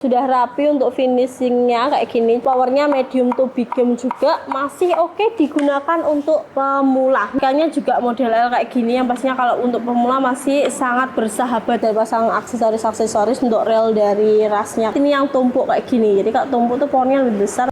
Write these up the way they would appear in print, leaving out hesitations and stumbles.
Sudah rapi untuk finishingnya kayak gini. Powernya medium to medium juga masih oke digunakan untuk pemula. Ikannya juga modelnya kayak gini yang pastinya kalau untuk pemula masih sangat bersahabat. Dan pasang aksesoris untuk reel dari rasnya. Ini yang tumpuk kayak gini. Jadi kalau tumpuk tuh powernya lebih besar.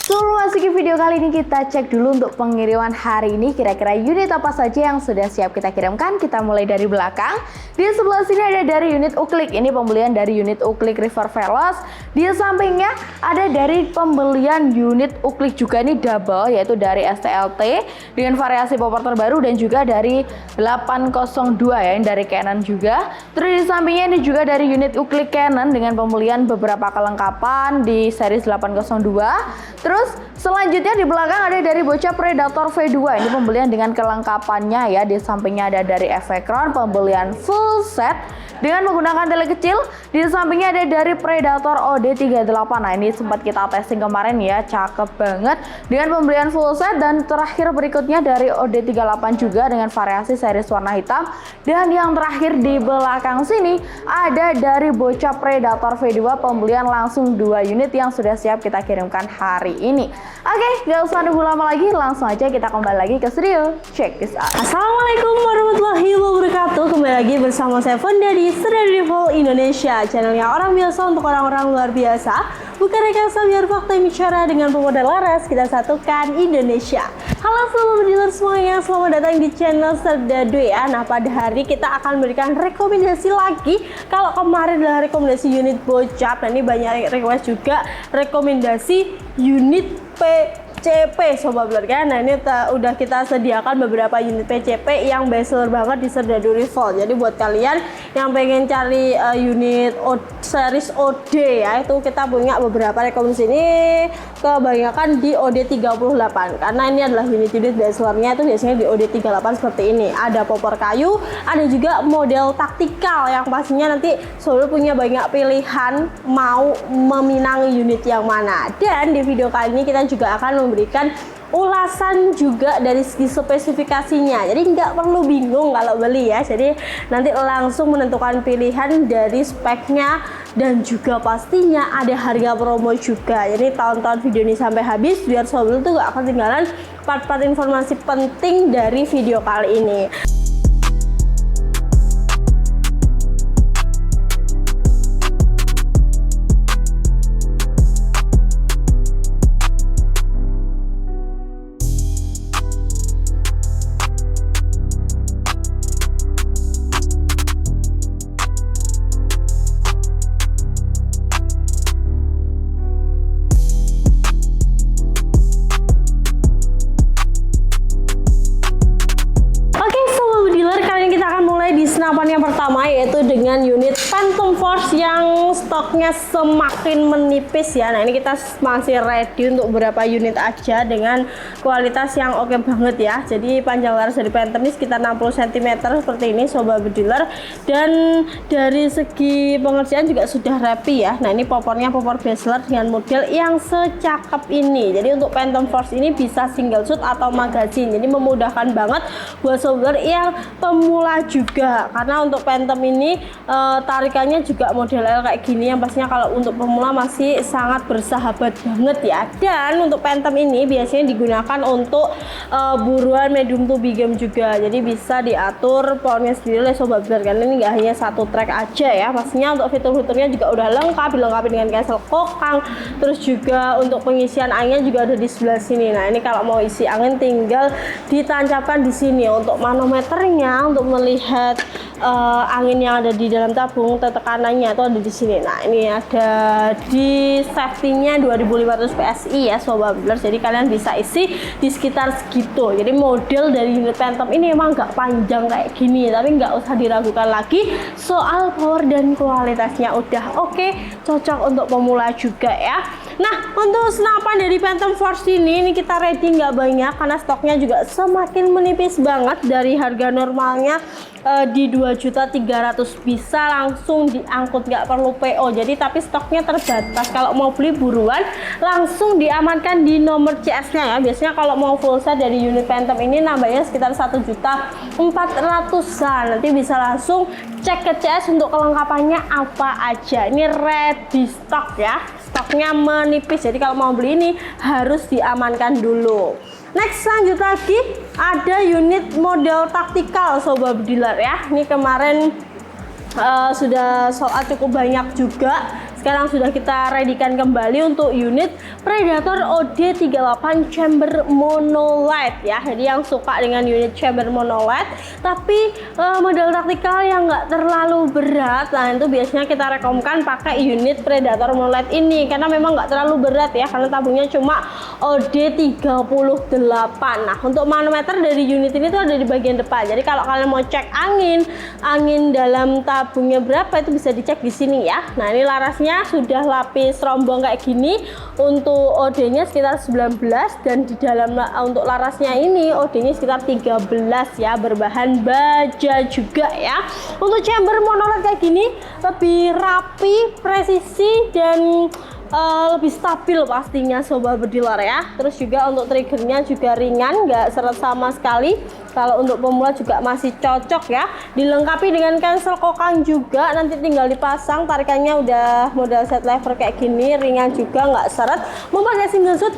Sebelum masukin video kali ini, kita cek dulu untuk pengiriman hari ini kira-kira unit apa saja yang sudah siap kita kirimkan. Kita mulai dari belakang. Di sebelah sini ada dari unit Uklik. Ini pembelian dari unit Uklik River Veloz. Di sampingnya ada dari pembelian unit Uklik juga, ini double, yaitu dari STLT dengan variasi popor terbaru dan juga dari 802 ya, ini dari Canon juga. Terus di sampingnya ini juga dari unit Uklik Canon dengan pembelian beberapa kelengkapan di series 802. Terus selanjutnya di belakang ada dari bocah Predator V2. Ini pembelian dengan kelengkapannya ya. Di sampingnya ada dari efek crown, pembelian full set dengan menggunakan tele kecil. Di sampingnya ada dari Predator OD38. Nah, ini sempat kita testing kemarin ya, cakep banget dengan pembelian full set. Dan terakhir berikutnya dari OD38 juga dengan variasi series warna hitam. Dan yang terakhir di belakang sini ada dari bocah Predator V2, pembelian langsung 2 unit yang sudah siap kita kirimkan hari ini. Oke, gak usah nunggu lama lagi, langsung aja kita kembali lagi ke studio. Check this out. Assalamualaikum warahmatullahi wabarakatuh. Kembali lagi bersama saya Fonda di Sedar Revol Indonesia, channelnya orang biasa untuk orang-orang luar biasa. Bukan rekayasa biar fakta yang bicara, dengan pemodal laras kita satukan Indonesia. Halo seluruh dealer semuanya, selamat datang di channel Serdadu ya. Nah, pada hari kita akan memberikan rekomendasi lagi. Kalau kemarin adalah rekomendasi unit bocap, nah ini banyak request juga rekomendasi unit PCP Sobat Blur kan. Nah, ini udah kita sediakan beberapa unit PCP yang bestseller banget di Serdadu Revol. Jadi buat kalian yang pengen cari unit series OD ya, itu kita punya beberapa rekomendasi. Ini kebanyakan di OD38 karena ini adalah unit-unit bestsellernya, itu biasanya di OD38 seperti ini. Ada popor kayu, ada juga model taktikal yang pastinya nanti Sobat punya banyak pilihan mau meminangi unit yang mana. Dan di video kali ini kita juga akan memberikan ulasan juga dari segi spesifikasinya, jadi nggak perlu bingung kalau beli ya. Jadi nanti langsung menentukan pilihan dari speknya dan juga pastinya ada harga promo juga. Jadi tonton video ini sampai habis biar sobat tuh nggak ketinggalan part-part informasi penting dari video kali ini. Senapan yang pertama yaitu dengan unit Phantom Force yang stoknya semakin menipis ya. Nah, ini kita masih ready untuk beberapa unit aja dengan kualitas yang oke banget ya. Jadi panjang laras dari Phantom ini sekitar 60 cm seperti ini Sobat Bediler. Dan dari segi pengerjaan juga sudah rapi ya. Nah, ini popornya popor bestseller dengan model yang secakep ini. Jadi untuk Phantom Force ini bisa single shoot atau magazine. Jadi memudahkan banget buat Sobat yang pemula juga. Karena untuk Phantom ini tarikannya juga modelnya kayak gini yang pastinya kalau untuk pemula masih sangat bersahabat banget ya. Dan untuk Phantom ini biasanya digunakan untuk buruan medium to medium juga. Jadi bisa diatur powernya sendiri oleh Sobat Blur, karena ini nggak hanya satu track aja ya. Pastinya untuk fitur-fiturnya juga udah lengkap, dilengkapi dengan cancel kokang. Terus juga untuk pengisian anginnya juga ada di sebelah sini. Nah, ini kalau mau isi angin tinggal ditancapkan di sini. Untuk manometernya untuk melihat angin yang ada di dalam tabung, tekanannya itu ada di sini. Nah, ini ada di safety-nya 2500 PSI ya Sobat Blur. Jadi kalian bisa isi di sekitar segitu. Jadi model dari unit Phantom ini emang nggak panjang kayak gini, tapi nggak usah diragukan lagi soal power dan kualitasnya udah oke, cocok untuk pemula juga ya. Nah, untuk senapan dari Phantom Force ini kita ready nggak banyak karena stoknya juga semakin menipis banget. Dari harga normalnya di 2.300.000 bisa langsung diangkut, nggak perlu PO. Jadi tapi stoknya terbatas. Kalau mau beli buruan langsung diamankan di nomor CS-nya ya. Biasanya kalau mau full set dari unit Phantom ini nambahnya sekitar 1.400.000-an. Nanti bisa langsung cek ke CS untuk kelengkapannya apa aja. Ini ready stock ya. Stoknya menipis. Jadi kalau mau beli ini harus diamankan dulu. Next, lanjut lagi ada unit model taktikal sobat dealer ya. Ini kemarin sudah sold out cukup banyak juga. Sekarang sudah kita readykan kembali untuk unit Predator OD38 chamber monolight ya. Jadi yang suka dengan unit chamber monolight tapi model taktikal yang nggak terlalu berat, nah itu biasanya kita rekomkan pakai unit Predator monolight ini karena memang nggak terlalu berat ya, karena tabungnya cuma OD38. Nah, untuk manometer dari unit ini tuh ada di bagian depan. Jadi kalau kalian mau cek angin dalam tabungnya berapa itu bisa dicek di sini ya. Nah, ini larasnya sudah lapis rombong kayak gini. Untuk OD-nya sekitar 19 dan di dalam untuk larasnya ini OD-nya sekitar 13 ya, berbahan baja juga ya. Untuk chamber monolight kayak gini lebih rapi, presisi dan lebih stabil pastinya sobat bediler ya. Terus juga untuk triggernya juga ringan, nggak seret sama sekali. Kalau untuk pemula juga masih cocok ya. Dilengkapi dengan cancel kokang juga, nanti tinggal dipasang. Tarikannya udah model set lever kayak gini, ringan juga, nggak seret. Mau pakai single shoot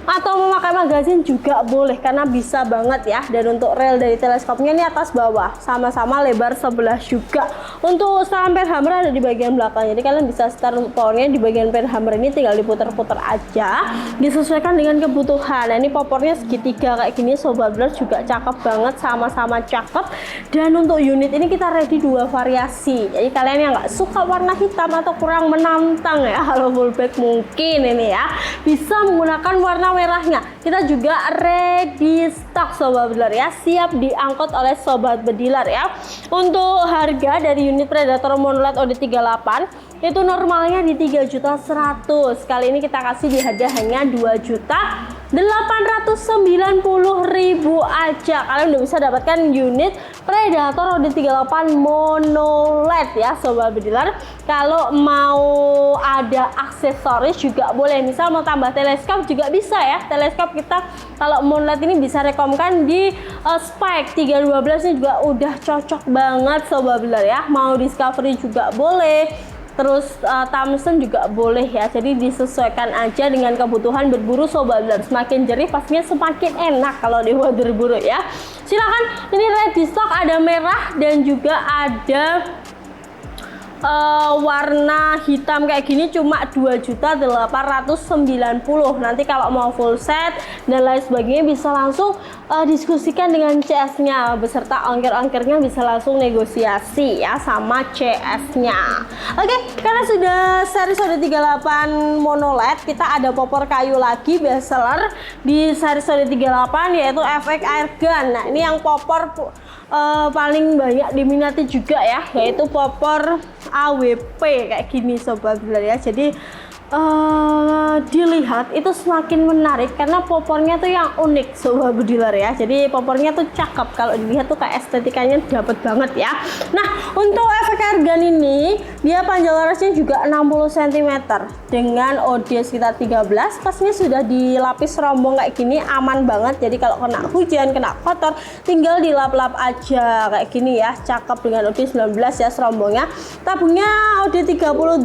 atau memakai magazin juga boleh karena bisa banget ya. Dan untuk rel dari teleskopnya ini atas bawah sama-sama lebar 11 juga. Untuk setelan pen hammer ada di bagian belakang, jadi kalian bisa start untuk powernya di bagian pen hammer ini tinggal diputar-putar aja, disesuaikan dengan kebutuhan. Nah, ini popornya segitiga kayak gini sobat blur juga cakep banget, sama-sama cakep. Dan untuk unit ini kita ready dua variasi, jadi kalian yang nggak suka warna hitam atau kurang menantang ya kalau full black mungkin ini ya bisa menggunakan warna merahnya. Kita juga ready stock sobat bediler ya, siap diangkut oleh sobat bediler ya. Untuk harga dari unit Predator monolight OD38 itu normalnya di 3.100.000. Kali ini kita kasih di harga hanya 2.890.000 aja. Kalian udah bisa dapatkan unit Predator OD38 monolight ya sobat bediler. Kalau mau ada aksesoris juga boleh, misal mau tambah teleskop juga bisa ya. Teleskop kita kalau monolight ini bisa rekomkan di spike 312 ini juga udah cocok banget sobat bediler ya. Mau discovery juga boleh, terus Thompson juga boleh ya. Jadi disesuaikan aja dengan kebutuhan berburu sobat bediler. Semakin jerih pastinya semakin enak kalau dibuat berburu ya. Silakan, ini ready stock, ada merah dan juga ada warna hitam kayak gini cuma 2.890.000. Nanti kalau mau full set dan lain sebagainya bisa langsung diskusikan dengan CS-nya beserta ongkir-ongkirnya, bisa langsung negosiasi ya sama CS-nya. Oke, karena sudah series OD38 monolight, kita ada popor kayu lagi bestseller di series OD38 yaitu FX Airgun. Nah, ini yang popor paling banyak diminati juga ya, yaitu popor AWP kayak gini sobat bediler ya. Jadi dilihat itu semakin menarik karena popornya tuh yang unik sobat bediler ya. Jadi popornya tuh cakep, kalau dilihat tuh kayak estetikanya dapet banget ya. Nah, untuk efek airgun ini dia panjang larasnya juga 60 cm dengan OD sekitar 13. Pastinya sudah dilapis rombong kayak gini, aman banget. Jadi kalau kena hujan, kena kotor tinggal dilap-lap aja kayak gini ya. Cakep dengan OD 19 ya serombongnya. Tabungnya OD 38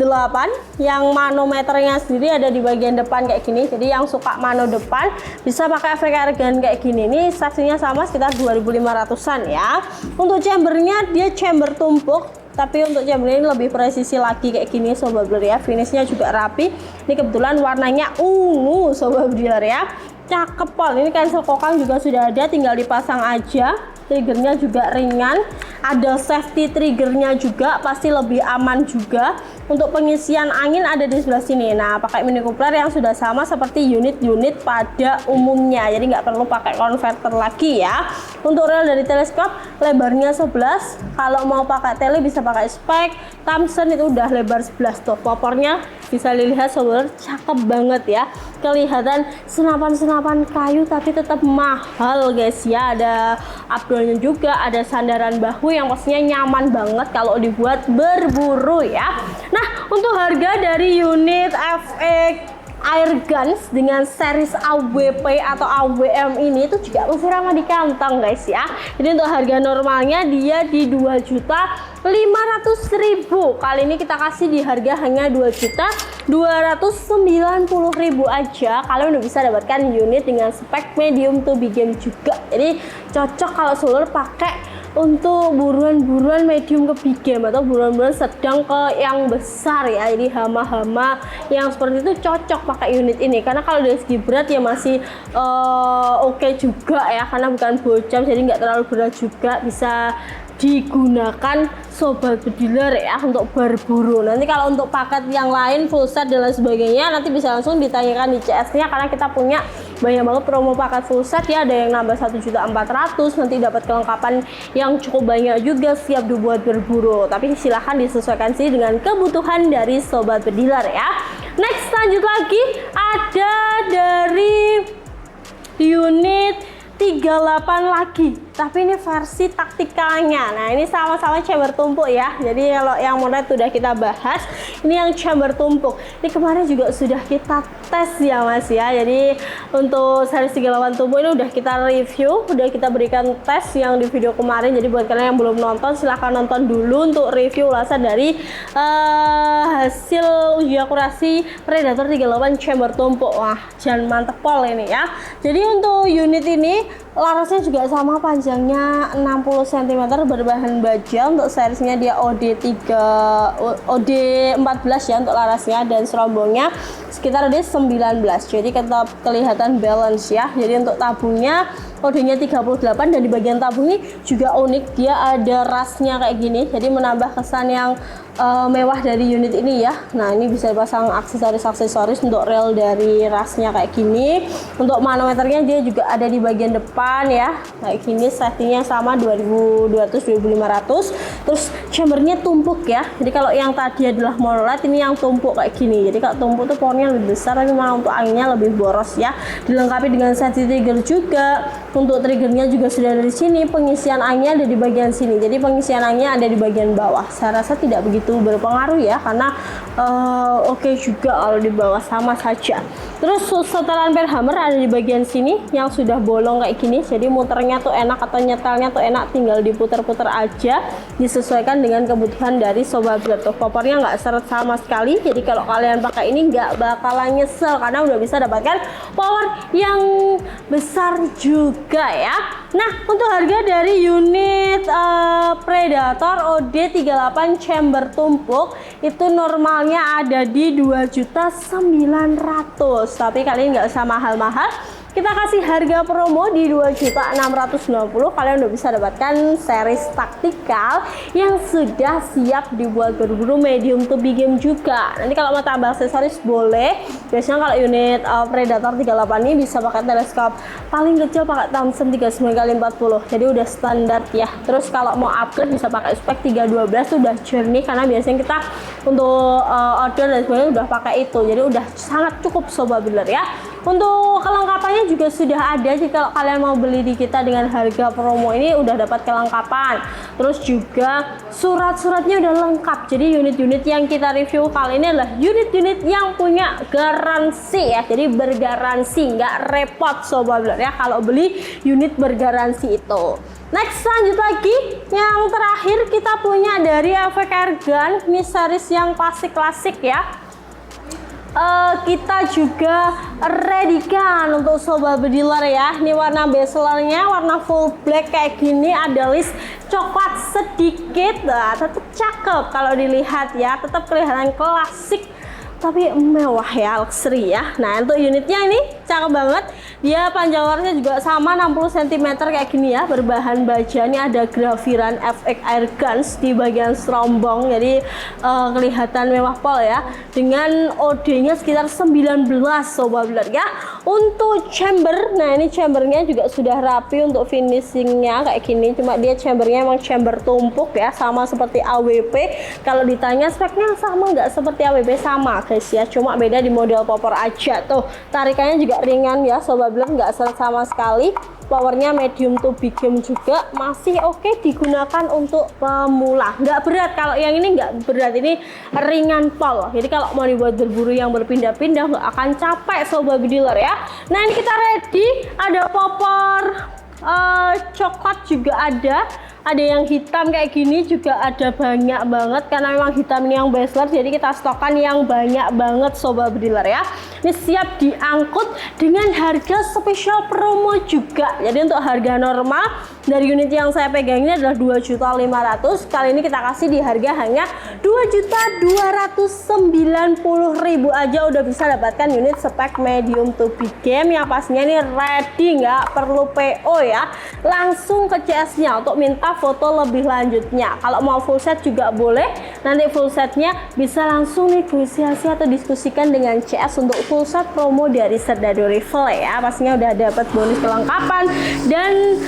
yang manometernya sendiri ada di bagian depan kayak gini. Jadi yang suka mano depan bisa pakai efek airgun kayak gini. Ini saksinya sama sekitar 2.500-an ya. Untuk chambernya dia chamber tumpuk, tapi untuk chamber ini lebih presisi lagi kayak gini sobat bediler ya. Finishnya juga rapi. Ini kebetulan warnanya ungu sobat bediler ya. Cakep pol. Ini cancel kokang juga sudah ada, tinggal dipasang aja. Triggernya juga ringan, ada safety triggernya juga, pasti lebih aman juga. Untuk pengisian angin ada di sebelah sini. Nah, pakai mini coupler yang sudah sama seperti unit-unit pada umumnya, jadi nggak perlu pakai converter lagi ya. Untuk rel dari teleskop lebarnya 11. Kalau mau pakai tele bisa pakai spike. Thompson itu udah lebar 11 tuh. Popornya bisa dilihat sobat, cakep banget ya, kelihatan senapan-senapan kayu tapi tetap mahal guys ya. Ada abdolnya juga, ada sandaran bahu yang pastinya nyaman banget kalau dibuat berburu ya. Nah, untuk harga dari unit FX Airguns dengan series AWP atau AWM ini itu juga masih ramah di kantong guys ya. Jadi untuk harga normalnya dia di 2.500.000. Kali ini kita kasih di harga hanya 2.290.000 aja. Kalian udah bisa dapatkan unit dengan spek medium to big game juga. Jadi cocok kalau seluruh pakai untuk buruan-buruan medium ke big game atau buruan-buruan sedang ke yang besar ya. Jadi hama-hama yang seperti itu cocok pakai unit ini, karena kalau dari segi berat ya masih oke juga ya, karena bukan bocam jadi nggak terlalu berat juga, bisa digunakan sobat bediler ya untuk berburu. Nanti kalau untuk paket yang lain full set dan lain sebagainya nanti bisa langsung ditanyakan di CS nya, karena kita punya banyak banget promo paket full set ya. Ada yang nambah 1.400.000, nanti dapat kelengkapan yang cukup banyak juga, siap dibuat berburu. Tapi silahkan disesuaikan sih dengan kebutuhan dari sobat bediler ya. Next, lanjut lagi ada dari unit 38 lagi, tapi ini versi taktikalnya. Nah, ini sama-sama chamber tumpuk ya. Jadi kalau yang model sudah kita bahas, ini yang chamber tumpuk. Ini kemarin juga sudah kita tes ya Mas ya. Jadi untuk series 38 tumpuk ini udah kita review, udah kita berikan tes yang di video kemarin. Jadi buat kalian yang belum nonton, silahkan nonton dulu untuk review ulasan dari hasil uji akurasi Predator 38 chamber tumpuk. Wah, jangan mantep pol ini ya. Jadi untuk unit ini larasnya juga sama, panjangnya 60 cm, berbahan baja. Untuk seriesnya dia OD14 ya untuk larasnya, dan serombongnya sekitar OD19. Jadi tetap kelihatan balance ya. Jadi untuk tabungnya OD-nya 38, dan di bagian tabung ini juga unik, dia ada rasnya kayak gini, jadi menambah kesan yang mewah dari unit ini ya. Nah, ini bisa dipasang aksesoris untuk rel dari rasnya kayak gini. Untuk manometernya dia juga ada di bagian depan ya, kayak gini. Settingnya sama 2200-2500. Terus chambernya tumpuk ya. Jadi kalau yang tadi adalah monolith, ini yang tumpuk kayak gini. Jadi kalau tumpuk tuh powernya lebih besar, tapi malah untuk anginnya lebih boros ya. Dilengkapi dengan safety trigger juga. Untuk triggernya juga sudah dari sini. Pengisian anginnya ada di bagian sini. Jadi pengisian anginnya ada di bagian bawah. Saya rasa tidak begitu berpengaruh ya, karena oke juga kalau di bawah sama saja. Terus setelan per hammer ada di bagian sini yang sudah bolong kayak gini. Jadi muternya tuh enak atau nyetelnya tuh enak, tinggal diputer-puter aja, disesuaikan dengan kebutuhan dari sobat bediler. Popornya nggak seret sama sekali. Jadi kalau kalian pakai ini nggak bakalan nyesel, karena udah bisa dapatkan power yang besar juga ya. Nah, untuk harga dari unit Predator OD38 chamber tumpuk itu normalnya ada di 2.900.000, tapi kali ini nggak usah mahal-mahal, kita kasih harga promo di 2.690.000. Kalian udah bisa dapatkan series taktikal yang sudah siap dibuat berburu medium to big game juga. Nanti kalau mau tambah aksesoris boleh. Biasanya kalau unit Predator 38 ini bisa pakai teleskop paling kecil, pakai Thompson 39x40, jadi udah standar ya. Terus kalau mau upgrade bisa pakai spek 312, itu udah jernih, karena biasanya kita untuk order dan sebagainya udah pakai itu, jadi udah sangat cukup sobat bediler ya. Untuk kelengkapannya juga sudah ada. Jadi kalau kalian mau beli di kita dengan harga promo ini udah dapat kelengkapan. Terus juga surat-suratnya udah lengkap. Jadi unit-unit yang kita review kali ini adalah unit-unit yang punya garansi ya. Jadi bergaransi, nggak repot sobat bediler ya kalau beli unit bergaransi itu. Next, lanjut lagi. Yang terakhir kita punya dari FX Airgun. Ini series yang klasik-klasik ya. Kita juga readykan untuk sobat bediler ya. Ini warna bezelernya warna full black kayak gini, ada list coklat sedikit. Nah, tetap cakep kalau dilihat ya, tetap kelihatan klasik tapi mewah ya, luxury ya. Nah, untuk unitnya ini cakep banget. Dia panjang warnanya juga sama 60 cm kayak gini ya, berbahan baja. Ini ada grafiran FX Airguns di bagian serombong, jadi kelihatan mewah pol ya. Dengan OD-nya sekitar 19 sobat bediler ya. Untuk chamber, nah ini chambernya juga sudah rapi untuk finishingnya kayak gini. Cuma dia chambernya emang chamber tumpuk ya, sama seperti AWP. Kalau ditanya speknya sama nggak seperti AWP, sama. guys ya, cuma beda di model popor aja. Tuh tarikannya juga ringan ya Sobat Builder, nggak seret sama sekali. Powernya medium to medium juga, masih oke digunakan untuk pemula, nggak berat. Kalau yang ini nggak berat, ini ringan pol, jadi kalau mau dibuat berburu yang berpindah-pindah nggak akan capek Sobat Builder ya. Nah ini kita ready, ada popor coklat juga ada yang hitam kayak gini juga ada banyak banget, karena memang hitam ini yang bestseller, jadi kita stokkan yang banyak banget Sobat Builder ya. Ini siap diangkut dengan harga spesial promo juga. Jadi untuk harga normal dari unit yang saya pegang ini adalah 2.500.000, kali ini kita kasih di harga hanya 2.290.000 aja udah bisa dapatkan unit spek medium to big game yang pastinya ini ready, nggak perlu PO ya, langsung ke CS-nya untuk minta foto lebih lanjutnya. Kalau mau full set juga boleh, nanti full setnya bisa langsung negosiasi atau diskusikan dengan CS untuk full set promo dari Serdadu Rival ya. Pastinya udah dapat bonus kelengkapan dan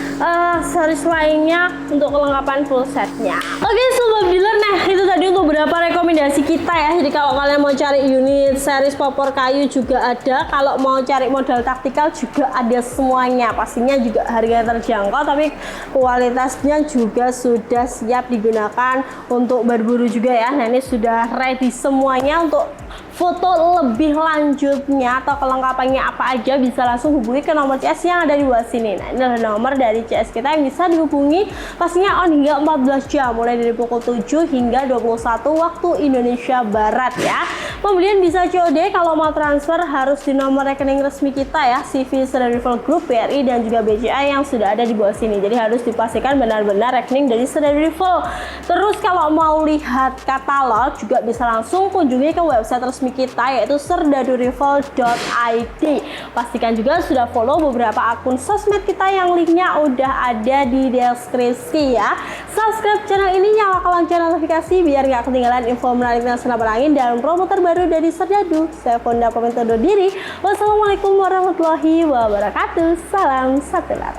series lainnya untuk kelengkapan full setnya. Oke Sobat Builder, nah itu tadi untuk beberapa rekomendasi kita ya. Jadi kalau kalian mau cari unit series popor kayu juga ada, kalau mau cari modal taktikal juga ada semuanya. Pastinya juga harga terjangkau, tapi kualitasnya juga sudah siap digunakan untuk berburu juga ya. Nah ini sudah ready semuanya untuk foto lebih lanjutnya atau kelengkapannya apa aja bisa langsung hubungi ke nomor CS yang ada di bawah sini. Nah ini adalah nomor dari CS kita yang bisa dihubungi pastinya on hingga 14 jam mulai dari pukul 7 hingga 21 waktu Indonesia Barat ya. Pembelian bisa COD, kalau mau transfer harus di nomor rekening resmi kita ya, CV Serdadu Rival Group, BRI dan juga BCA yang sudah ada di bawah sini. Jadi harus dipastikan benar-benar rekening dari Serdadu Rival. Terus kalau mau lihat katalog juga bisa langsung kunjungi ke website resmi kita yaitu serdadurival.id. Pastikan juga sudah follow beberapa akun sosmed kita yang linknya udah ada di deskripsi ya. Subscribe channel ini, nyalakan lonceng notifikasi biar nggak ketinggalan info menarik dan senam angin dan promo terbaru dari Serdadu. Saya Fonda pamit undur diri. Wassalamualaikum warahmatullahi wabarakatuh. Salam satu lar.